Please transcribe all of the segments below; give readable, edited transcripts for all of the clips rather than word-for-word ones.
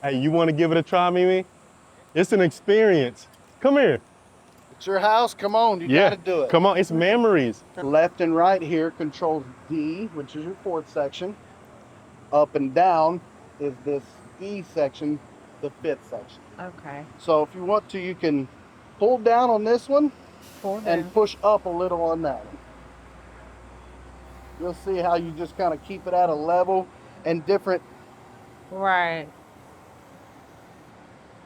Hey, you want to give it a try, Mimi? It's an experience. Come here. It's your house. Come on, you Yeah, got to do it. come on. It's memories. Left and right here controls D, which is your fourth section. Up and down is this E section, the fifth section. Okay. So if you want to, you can pull down on this one Pull and down. push up a little on that one. You'll see how you just kind of keep it at a level and different. Right.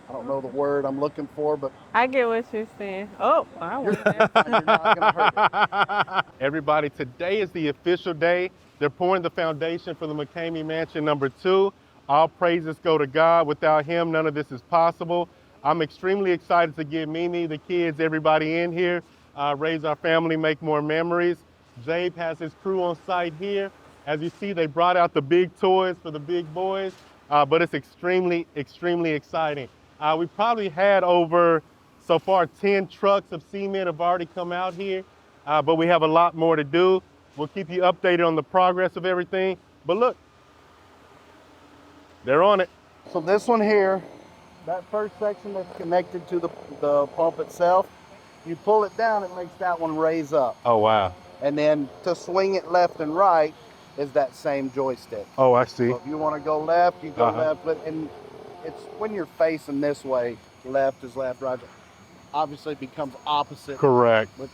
I don't know the word I'm looking for, but I get what you're saying. Oh, I you're, went there. you're not gonna hurt it. Everybody, today is the official day. They're pouring the foundation for the Mckamey Mansion #2. All praises go to God. Without him, none of this is possible. I'm extremely excited to get Mimi, the kids, everybody in here, raise our family, make more memories. Zabe has his crew on site here. As you see, they brought out the big toys for the big boys, but it's extremely, extremely exciting. We probably had over, so far, 10 trucks of cement have already come out here, but we have a lot more to do. We'll keep you updated on the progress of everything. But look, they're on it. So this one here, that first section that's connected to the pump itself, you pull it down, it makes that one raise up. Oh, wow. And then to swing it left and right is that same joystick. Oh, I see. So if you want to go left, you go Uh-huh. left, and it's when you're facing this way, left is left, right. Obviously it becomes opposite. Correct. Which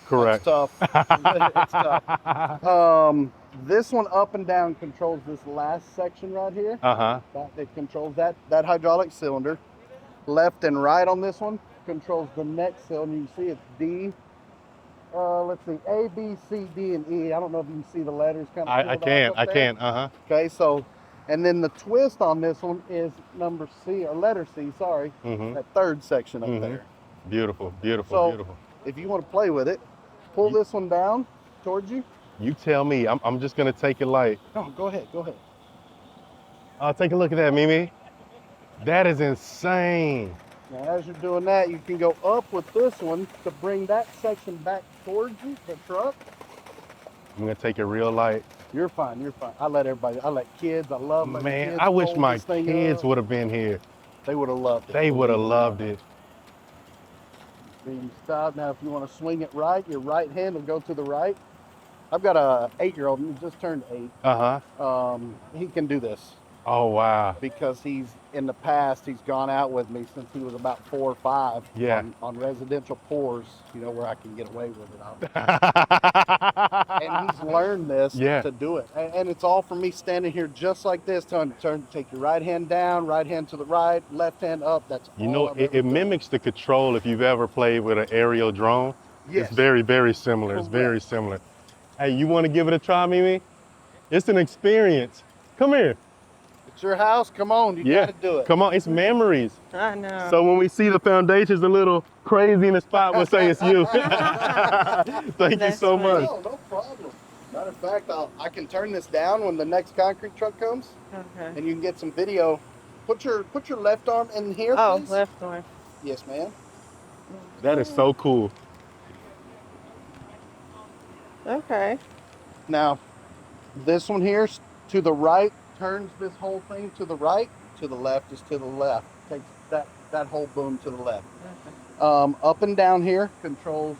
Correct. that's tough. It's tough. This one up and down controls this last section right here. Uh-huh. It controls that hydraulic cylinder. Left and right on this one controls the next cylinder. You see it's D. Let's see, A, B, C, D, and E. I don't know if you can see the letters kind of. I can. Uh-huh. Okay, so, and then the twist on this one is number C, or letter C, sorry. Mm-hmm. That third section up Mhm. there. Beautiful, beautiful, So, beautiful. if you want to play with it, pull this one down towards you. You tell me. I'm just gonna take it light. No, go ahead, go ahead. Take a look at that, Mimi. That is insane. Now, as you're doing that, you can go up with this one to bring that section back towards you, the truck. I'm gonna take it real light. You're fine, you're fine. I let kids, I love letting Man, kids I wish hold my this thing kids up. would have been here. They would have loved it. They would have loved it. Being stop. Now, if you want to swing it right, your right hand will go to the right. I've got a 8-year-old who just turned 8. Uh-huh. He can do this Oh, wow. because he's gone out with me since he was about 4 or 5. Yeah. On residential pours, where I can get away with it. And he's learned this to do it. And it's all from me standing here just like this, take your right hand down, right hand to the right, left hand up. That's It mimics the control if you've ever played with an aerial drone. Yes. It's very, very similar. It's very similar. Hey, you want to give it a try, Mimi? It's an experience. Come here. It's your house. Come on, you got to do it. Come on, it's memories. I know. So when we see the foundations a little crazy in the spot, we'll say it's you. Thank you so much. No problem. Matter of fact, I can turn this down when the next concrete truck comes, Okay. and you can get some video. Put your left arm in here, Oh, please. left one. Yes, ma'am. That is so cool. Okay. Now, this one here to the right turns this whole thing to the right. To the left is to the left. Takes that whole boom to the left. Okay. Up and down here controls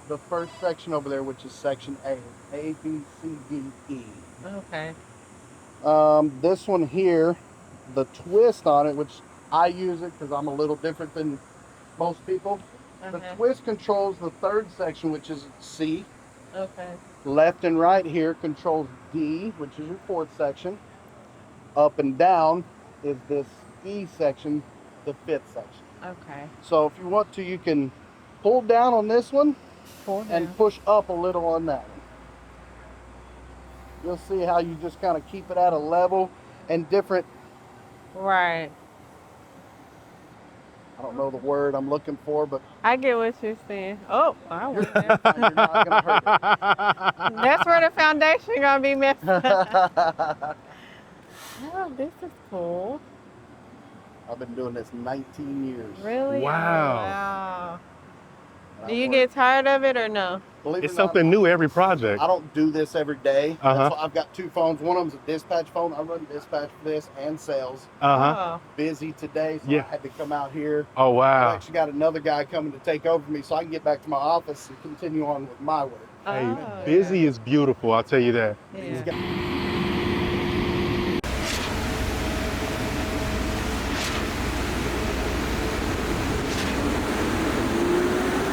the first section over there, which is section A. A, B, C, D, E. Okay. This one here, the twist on it, which I use it because I'm a little different than most people. The twist controls the third section, which is C. Okay. Left and right here controls D, which is your fourth section. Up and down is this E section, the fifth section. Okay. So if you want to, you can pull down on this one Pull down. and push up a little on that one. You'll see how you just kind of keep it at a level and different. Right. I don't know the word I'm looking for, but I get what you're saying. Oh, I went there. you're not gonna hurt it. That's where the foundation gonna be messed up. Oh, this is cool. I've been doing this 19 years. Really? Wow. Wow. And Do I've you worked- get tired of it or no? Believe it It's or not, something new every project. I don't do this every day. Uh-huh. That's why I've got 2 phones. One of them's a dispatch phone. I run dispatch for this and sales. Oh. Busy today, so Yeah. I had to come out here. Oh, I've wow. actually got another guy coming to take over me so I can get back to my office and continue on with my work. Hey, Oh, busy is beautiful, I'll tell you that. These Yeah. guys-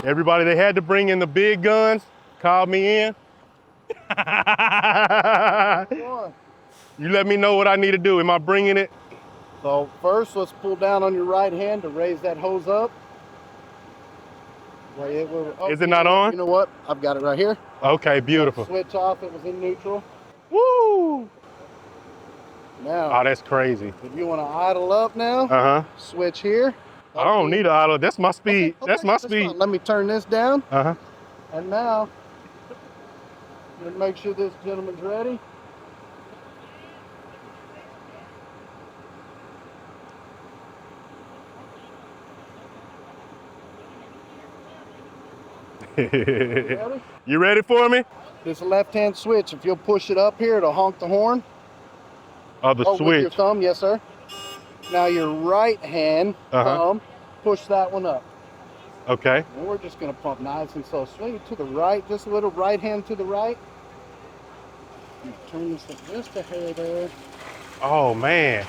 Everybody, they had to bring in the big guns, called me in. You let me know what I need to do. Am I bringing it? So first, let's pull down on your right hand to raise that hose up. Is it not on? You know what? I've got it right here. Okay, beautiful. Switch off. It was in neutral. Woo! Now, Oh, that's crazy. if you want to idle up now, Uh-huh. switch here. I don't need an auto. That's my speed. Okay, That's my fine. speed. Let me turn this down. Uh-huh. And now, I'm gonna make sure this gentleman's ready. Ready? You ready for me? This left-hand switch. If you'll push it up here, it'll honk the horn. Oh, the With your switch. thumb, yes, sir. Now your right hand thumb, push that one up. Okay. And we're just gonna pump nice and slow. Swing it to the right, just a little right hand to the right. And turn this just a hair there. Oh, man.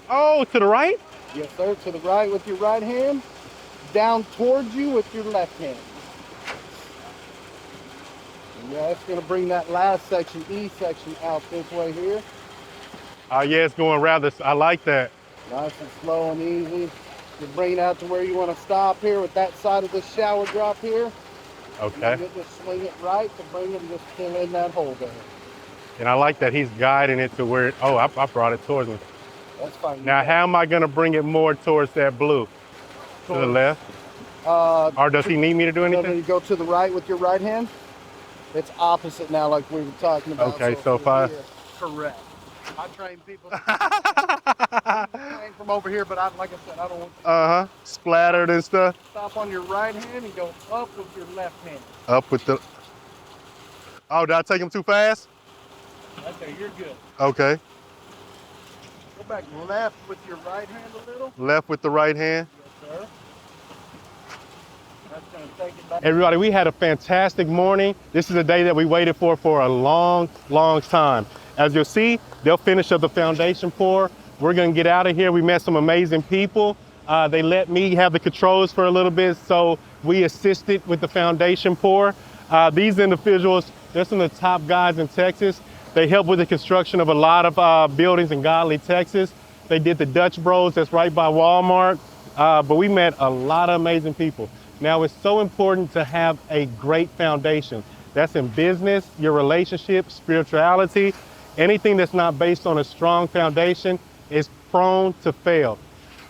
Oh, to the right? Yes, sir. To the right with your right hand. Down towards you with your left hand. And yeah, it's gonna bring that last section, E section, out this way here. Oh, yeah, it's going rather, I like that. Nice and slow and easy. You bring it out to where you want to stop here with that side of the shower drop here. Okay. And you just swing it right to bring it and just fill in that hole there. And I like that he's guiding it to where, oh, I brought it towards me. That's fine. Now, how am I going to bring it more towards that blue? To the left? Or does he need me to do anything? You go to the right with your right hand. It's opposite now, like we were talking about. Okay, so if I... Correct. I train people. I train from over here, but like I said, I don't want to. Splattered and stuff. Stop on your right hand and go up with your left hand. Up with the... Oh, did I take him too fast? Okay, you're good. Okay. Go back left with your right hand a little. Left with the right hand. Yes, sir. That's going to take it back. Everybody, we had a fantastic morning. This is a day that we waited for a long, long time. As you'll see, they'll finish up the foundation pour. We're gonna get out of here. We met some amazing people. They let me have the controls for a little bit, so we assisted with the foundation pour. These individuals, they're some of the top guys in Texas. They helped with the construction of a lot of buildings in Godly, Texas. They did the Dutch Bros, that's right by Walmart. But we met a lot of amazing people. Now, it's so important to have a great foundation. That's in business, your relationship, spirituality. Anything that's not based on a strong foundation is prone to fail.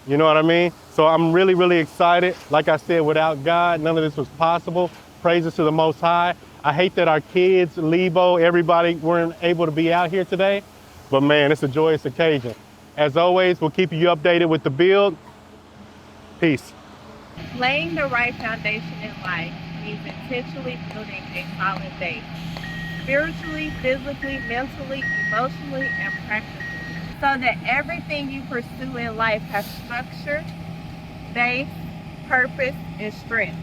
You know what I mean? So I'm really, really excited. Like I said, without God, none of this was possible. Praises to the Most High. I hate that our kids, Lebo, everybody weren't able to be out here today, but man, it's a joyous occasion. As always, we'll keep you updated with the build. Peace. Laying the right foundation in life means intentionally building a solid base. Spiritually, physically, mentally, emotionally, and practically, so that everything you pursue in life has structure, base, purpose, and strength.